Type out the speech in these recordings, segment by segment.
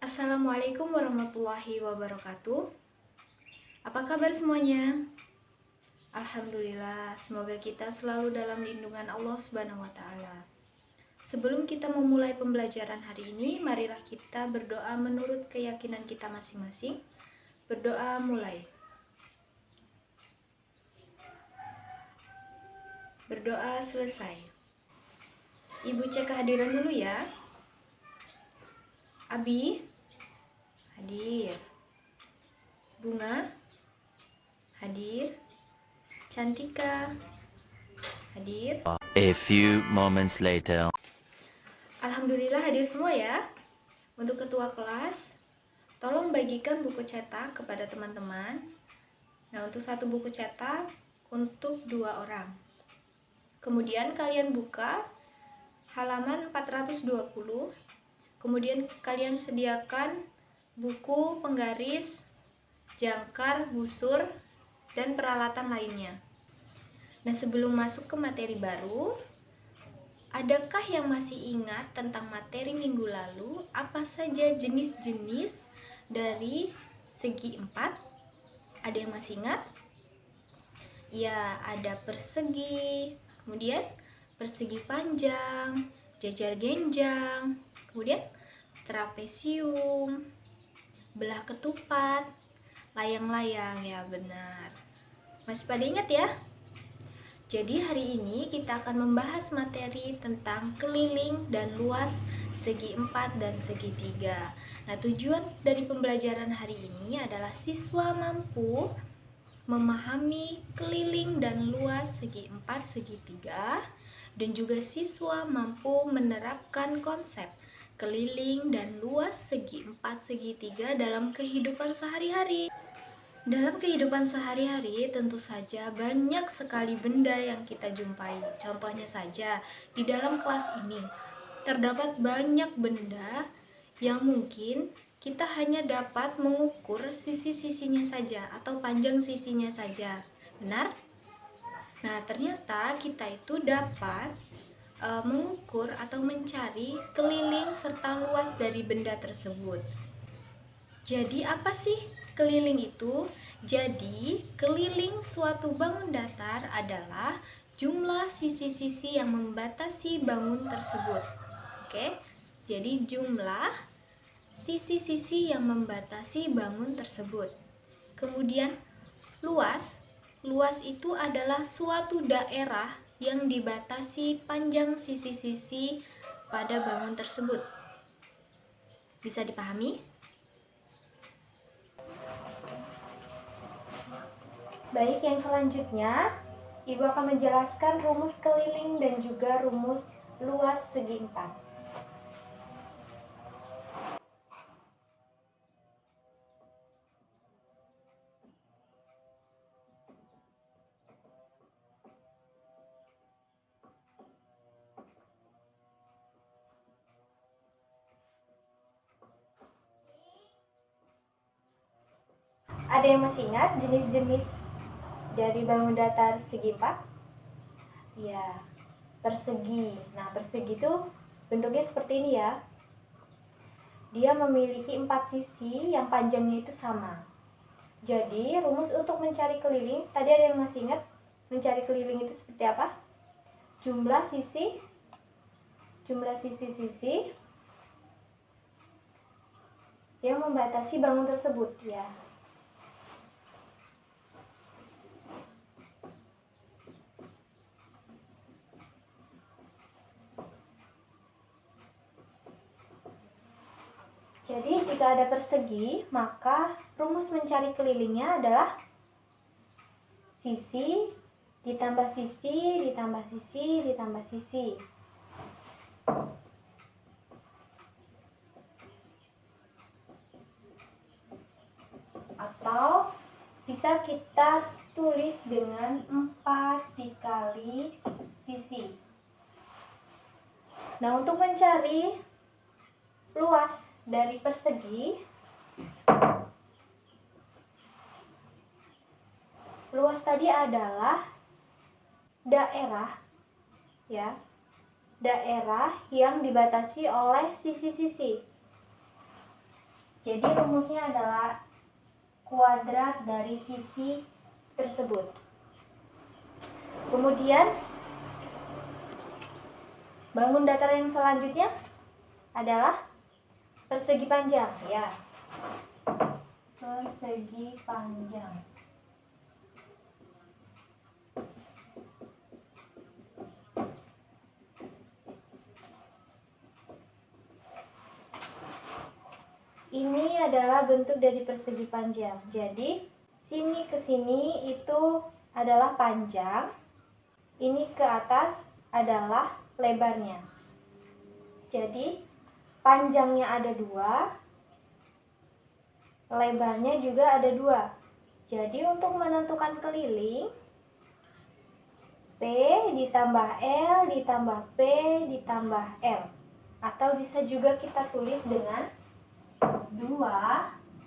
Assalamualaikum warahmatullahi wabarakatuh. Apa kabar semuanya? Alhamdulillah, semoga kita selalu dalam lindungan Allah Subhanahu wa taala. Sebelum kita memulai pembelajaran hari ini, marilah kita berdoa menurut keyakinan kita masing-masing. Berdoa mulai. Berdoa selesai. Ibu cek kehadiran dulu ya. Abi hadir. Bunga hadir. Cantika hadir. A few moments later. Alhamdulillah hadir semua ya. Untuk ketua kelas, tolong bagikan buku cetak kepada teman-teman. Nah, untuk satu buku cetak untuk 2 orang. Kemudian kalian buka halaman 420. Kemudian kalian sediakan buku penggaris, jangkar, busur, dan peralatan lainnya. Nah, sebelum masuk ke materi baru, adakah yang masih ingat tentang materi minggu lalu? Apa saja jenis-jenis dari segi 4? Ada yang masih ingat? Ya, ada persegi, kemudian persegi panjang, jajar genjang, kemudian trapesium, belah ketupat, layang-layang. Ya benar. Masih pada ingat ya? Jadi hari ini kita akan membahas materi tentang keliling dan luas segi 4 dan segi 3. Nah, tujuan dari pembelajaran hari ini adalah siswa mampu memahami keliling dan luas segi 4, segi 3, dan juga siswa mampu menerapkan konsep keliling dan luas segi 4, segi 3 dalam kehidupan sehari-hari. Dalam kehidupan sehari-hari tentu saja banyak sekali benda yang kita jumpai. Contohnya saja, di dalam kelas ini terdapat banyak benda yang mungkin kita hanya dapat mengukur sisi-sisinya saja atau panjang sisinya saja. Benar? Nah, ternyata kita itu dapat mengukur atau mencari keliling serta luas dari benda tersebut. Jadi apa sih keliling itu? Jadi keliling suatu bangun datar adalah jumlah sisi-sisi yang membatasi bangun tersebut. Oke, jadi jumlah sisi-sisi yang membatasi bangun tersebut. Kemudian luas itu adalah suatu daerah yang dibatasi panjang sisi-sisi pada bangun tersebut. Bisa dipahami? Baik, yang selanjutnya Ibu akan menjelaskan rumus keliling dan juga rumus luas segi 4. Ada yang masih ingat jenis-jenis dari bangun datar segi 4? Ya, persegi. Nah, persegi itu bentuknya seperti ini ya. Dia memiliki 4 sisi yang panjangnya itu sama. Jadi, rumus untuk mencari keliling, tadi ada yang masih ingat mencari keliling itu seperti apa? Jumlah sisi-sisi yang membatasi bangun tersebut ya. Jadi jika ada persegi, maka rumus mencari kelilingnya adalah sisi ditambah sisi ditambah sisi ditambah sisi. Atau bisa kita tulis dengan 4 dikali sisi. Nah, untuk mencari luas dari persegi, luas tadi adalah daerah ya. Daerah yang dibatasi oleh sisi-sisi. Jadi rumusnya adalah kuadrat dari sisi tersebut. Kemudian bangun datar yang selanjutnya adalah persegi panjang, ya. Persegi panjang. Ini adalah bentuk dari persegi panjang. Jadi, sini ke sini itu adalah panjang. Ini ke atas adalah lebarnya. Jadi, panjangnya ada 2, lebarnya juga ada 2. Jadi, untuk menentukan keliling, P ditambah L ditambah P ditambah L. Atau bisa juga kita tulis dengan 2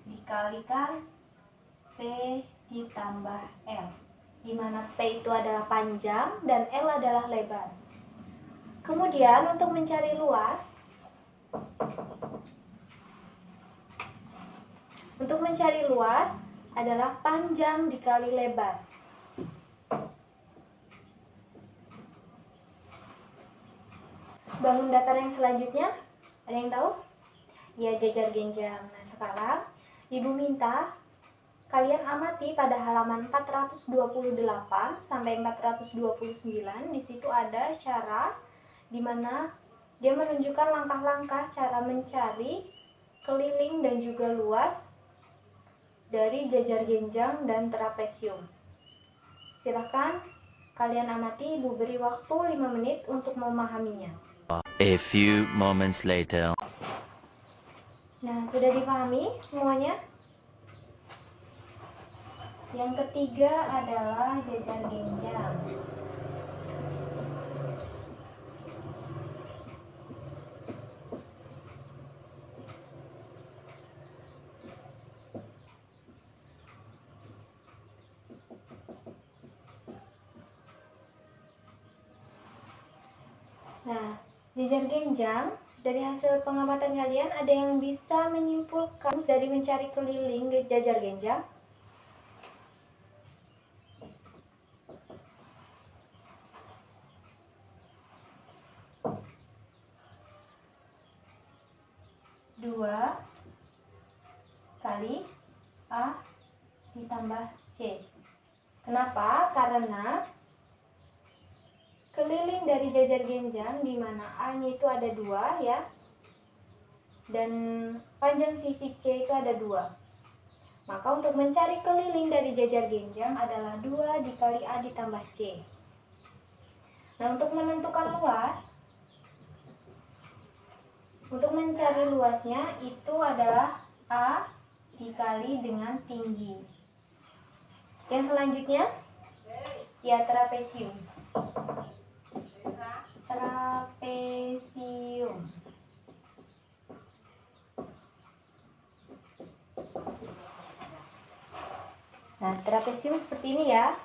dikalikan P ditambah L, di mana P itu adalah panjang dan L adalah lebar. Kemudian untuk mencari luas, adalah panjang dikali lebar. Bangun datar yang selanjutnya, ada yang tahu? Ya, jajar genjang. Nah, sekarang Ibu minta kalian amati pada halaman 428 sampai 429. Di situ ada cara di mana dia menunjukkan langkah-langkah cara mencari keliling dan juga luas dari jajar genjang dan trapesium. Silakan kalian amati, Ibu beri waktu 5 menit untuk memahaminya. A few moments later. Nah, sudah dipahami semuanya? Yang ketiga adalah jajar genjang. Nah, jajar genjang, dari hasil pengamatan kalian ada yang bisa menyimpulkan dari mencari keliling jajar genjang? Dua kali A ditambah C. Kenapa? Karena keliling dari jajar genjang di mana A-nya itu ada 2, ya. Dan panjang sisi C itu ada 2. Maka untuk mencari keliling dari jajar genjang adalah 2 dikali A ditambah C. Nah, untuk menentukan luas, untuk mencari luasnya itu adalah A dikali dengan tinggi. Yang selanjutnya, ya, trapesium. Trapesium. Nah, trapesium seperti ini, ya.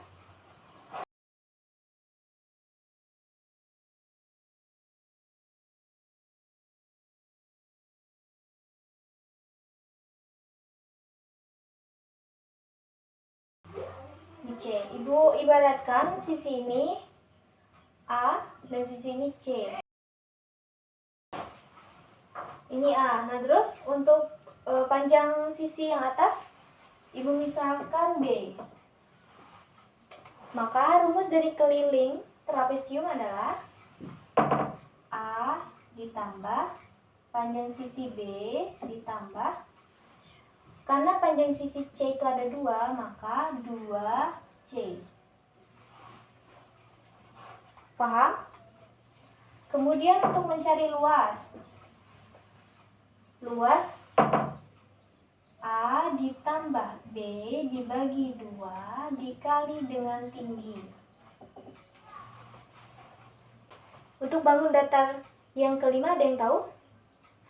Di C. Ibu ibaratkan sisi ini A dan sisi ini C. Ini A. Nah, terus untuk panjang sisi yang atas, Ibu misalkan B. Maka rumus dari keliling trapesium adalah A ditambah panjang sisi B ditambah, karena panjang sisi C itu ada 2, maka 2C. Paham? Kemudian untuk mencari luas A ditambah B dibagi 2 dikali dengan tinggi. Untuk bangun datar yang kelima ada yang tahu?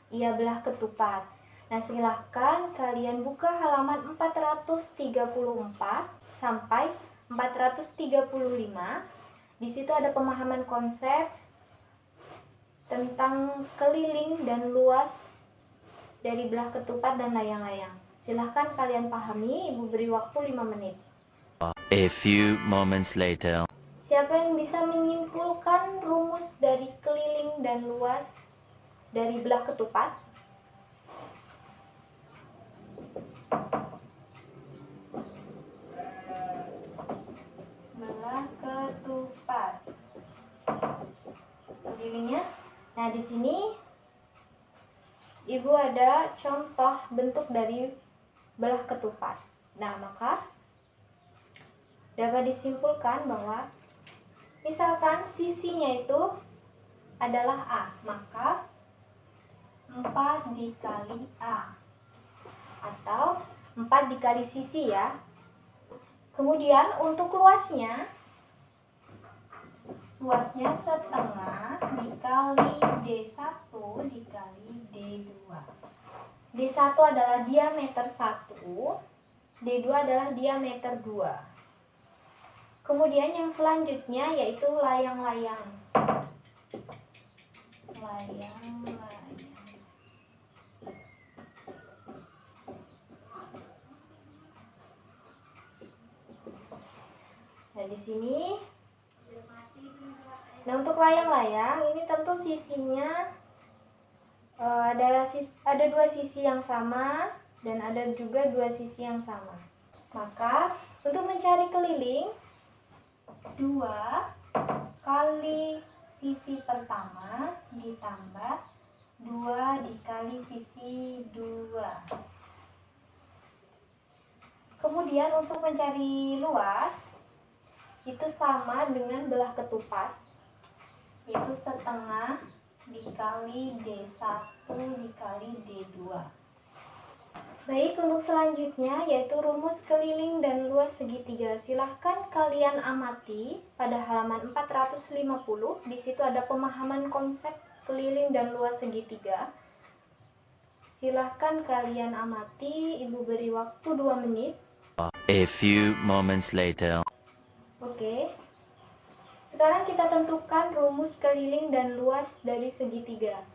Iya, belah ketupat. Nah, silahkan kalian buka halaman 434 sampai 435. Di situ ada pemahaman konsep tentang keliling dan luas dari belah ketupat dan layang-layang. Silahkan kalian pahami, Ibu beri waktu 5 menit. A few moments later. Siapa yang bisa menyimpulkan rumus dari keliling dan luas dari belah ketupat? Belah ketupat. Kelilingnya. Nah, di sini Ibu ada contoh bentuk dari belah ketupat. Nah, maka dapat disimpulkan bahwa misalkan sisinya itu adalah A, maka 4 dikali A atau 4 dikali sisi ya. Kemudian untuk luasnya setengah dikali D1 dikali D2. D1 adalah diameter 1, D2 adalah diameter 2. Kemudian yang selanjutnya yaitu layang-layang. Nah, di sini. Nah, untuk layang-layang ini tentu sisinya ada 2 sisi yang sama dan ada juga 2 sisi yang sama. Maka untuk mencari keliling, 2 kali sisi pertama ditambah 2 dikali sisi 2. Kemudian untuk mencari luas itu sama dengan belah ketupat, yaitu setengah dikali D1 dikali D2. Baik, untuk selanjutnya yaitu rumus keliling dan luas segitiga. Silahkan kalian amati pada halaman 450. Di situ ada pemahaman konsep keliling dan luas segitiga. Silahkan kalian amati. Ibu beri waktu 2 menit. A few moments later. Oke. Sekarang kita tentukan rumus keliling dan luas dari segitiga.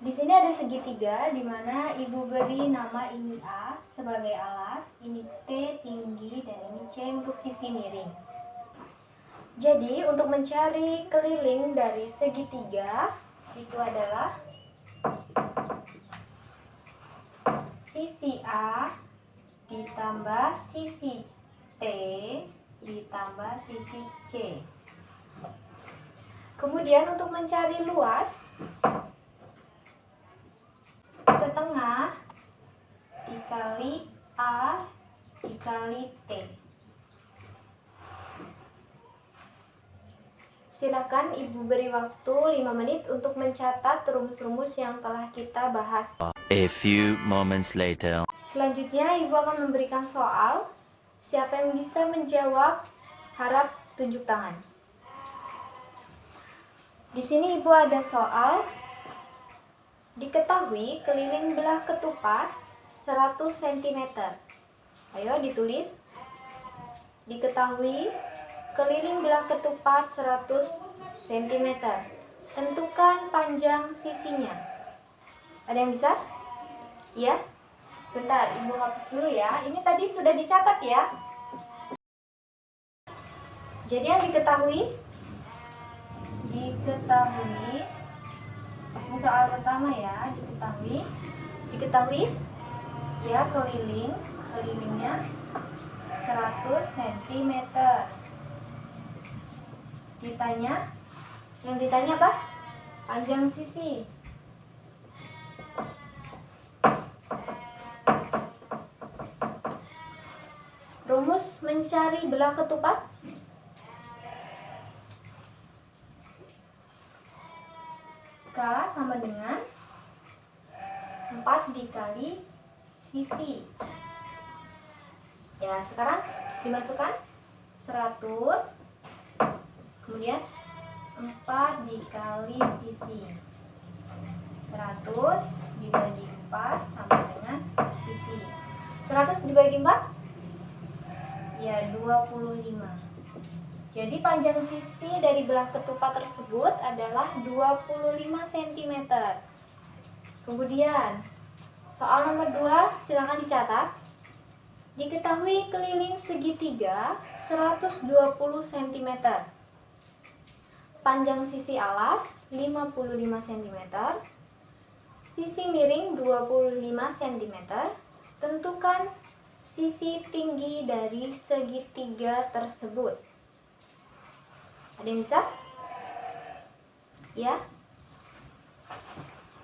Di sini ada segitiga di mana Ibu beri nama ini A sebagai alas, ini T tinggi, dan ini C untuk sisi miring. Jadi untuk mencari keliling dari segitiga itu adalah sisi A ditambah sisi T ditambah sisi C. Kemudian untuk mencari luas, setengah dikali A dikali T. Silakan Ibu beri waktu 5 menit untuk mencatat rumus-rumus yang telah kita bahas. A few moments later. Selanjutnya Ibu akan memberikan soal. Siapa yang bisa menjawab harap tunjuk tangan. Di sini Ibu ada soal. Diketahui keliling belah ketupat 100 cm. Ayo ditulis. Diketahui keliling belah ketupat 100 cm. Tentukan panjang sisinya. Ada yang bisa? Ya? Sebentar, Ibu hapus dulu ya. Ini tadi sudah dicatat ya. Jadi yang diketahui ini soal pertama ya, diketahui ya kelilingnya 100 cm. Yang ditanya apa? Panjang sisi. Rumus mencari belah ketupat. K sama dengan 4 dikali sisi. Ya, sekarang dimasukkan 100, kemudian 4 dikali sisi. 100 dibagi 4 sama dengan sisi. 100 dibagi 4? Ya, 25. Jadi panjang sisi dari belah ketupat tersebut adalah 25 cm. Kemudian, soal nomor 2 silakan dicatat. Diketahui keliling segitiga 120 cm. Panjang sisi alas 55 cm. Sisi miring 25 cm. Tentukan sisi tinggi dari segitiga tersebut. Ada yang bisa? Ya.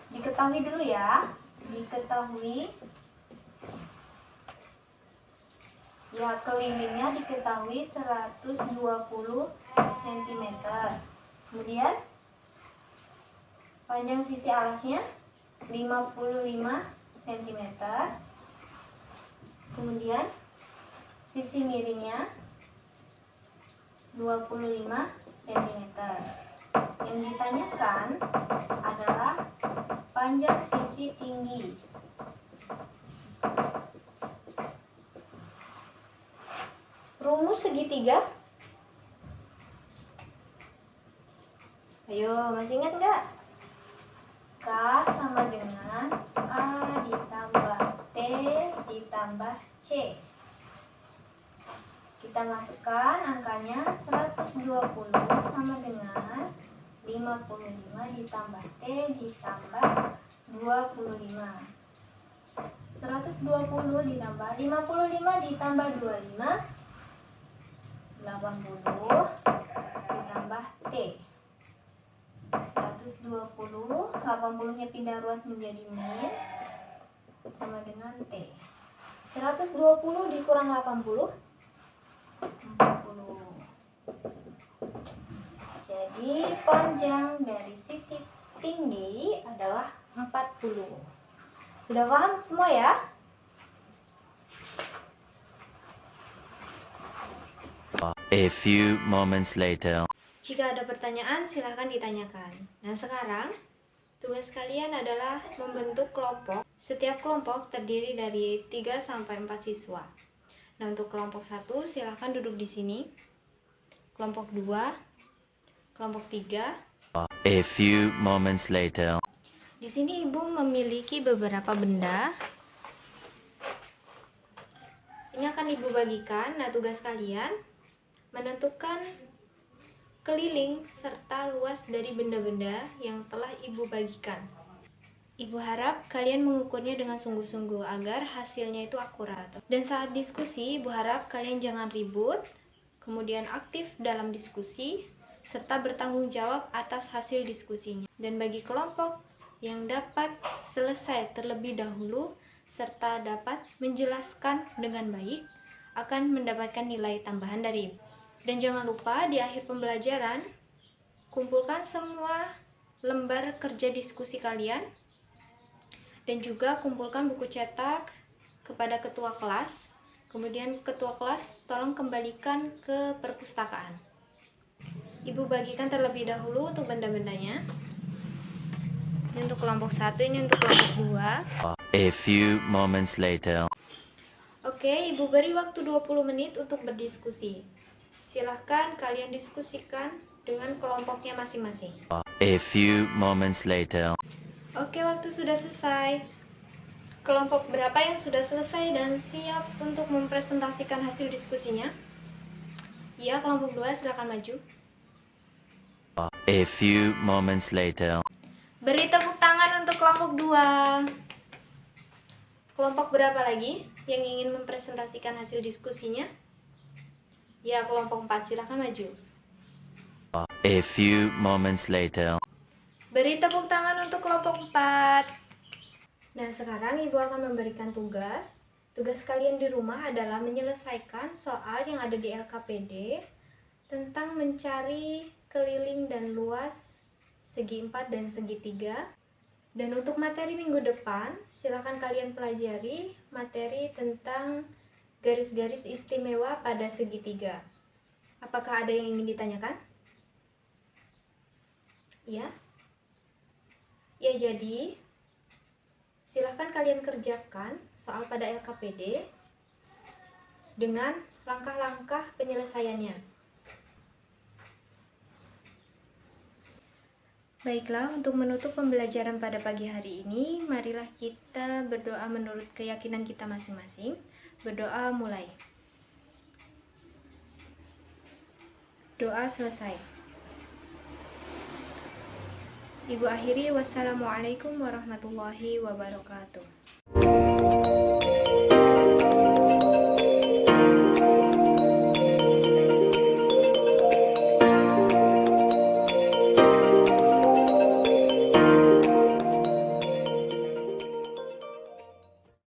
Diketahui dulu ya. Diketahui. Ya, kelilingnya diketahui 120 cm. Kemudian panjang sisi alasnya 55 cm. Kemudian sisi miringnya 25 cm. Yang ditanyakan adalah panjang sisi tinggi. Rumus segitiga. Ayo, masih ingat nggak? K sama dengan A ditambah T ditambah C. Kita masukkan angkanya 120 sama dengan 55 ditambah T ditambah 25. 120 ditambah 55 ditambah 25, 80 ditambah T. 120, 80-nya pindah ruas menjadi min, sama dengan T. 120 dikurang 80, 40. Jadi panjang dari sisi tinggi adalah 40. Sudah paham semua ya? A few moments later. Jika ada pertanyaan, silahkan ditanyakan. Nah, sekarang tugas kalian adalah membentuk kelompok. Setiap kelompok terdiri dari 3-4 siswa. Nah, untuk kelompok 1, silahkan duduk di sini. Kelompok 2, kelompok 3. A few moments later. Di sini Ibu memiliki beberapa benda. Ini akan Ibu bagikan. Nah, tugas kalian menentukan keliling serta luas dari benda-benda yang telah Ibu bagikan. Ibu harap kalian mengukurnya dengan sungguh-sungguh agar hasilnya itu akurat. Dan saat diskusi, Ibu harap kalian jangan ribut, kemudian aktif dalam diskusi, serta bertanggung jawab atas hasil diskusinya. Dan bagi kelompok yang dapat selesai terlebih dahulu, serta dapat menjelaskan dengan baik, akan mendapatkan nilai tambahan dari Ibu. Dan jangan lupa di akhir pembelajaran, kumpulkan semua lembar kerja diskusi kalian, dan juga kumpulkan buku cetak kepada ketua kelas. Kemudian ketua kelas tolong kembalikan ke perpustakaan. Ibu bagikan terlebih dahulu untuk benda-bendanya. Ini untuk kelompok 1, ini untuk kelompok 2. A few moments later. Oke, Ibu beri waktu 20 menit untuk berdiskusi. Silahkan kalian diskusikan dengan kelompoknya masing-masing. A few moments later. Oke, waktu sudah selesai. Kelompok berapa yang sudah selesai dan siap untuk mempresentasikan hasil diskusinya? Ya, kelompok 2 silakan maju. A few moments later. Beri tepuk tangan untuk kelompok 2. Kelompok berapa lagi yang ingin mempresentasikan hasil diskusinya? Ya, kelompok 4 silakan maju. A few moments later. Beri tepuk tangan untuk kelompok 4. Nah, sekarang Ibu akan memberikan tugas. Tugas kalian di rumah adalah menyelesaikan soal yang ada di LKPD tentang mencari keliling dan luas segi 4 dan segitiga. Dan untuk materi minggu depan, silakan kalian pelajari materi tentang garis-garis istimewa pada segitiga. Apakah ada yang ingin ditanyakan? Ya? Ya, jadi silahkan kalian kerjakan soal pada LKPD dengan langkah-langkah penyelesaiannya. Baiklah, untuk menutup pembelajaran pada pagi hari ini, marilah kita berdoa menurut keyakinan kita masing-masing. Berdoa mulai. Doa selesai. Ibu akhiri, wassalamualaikum warahmatullahi wabarakatuh.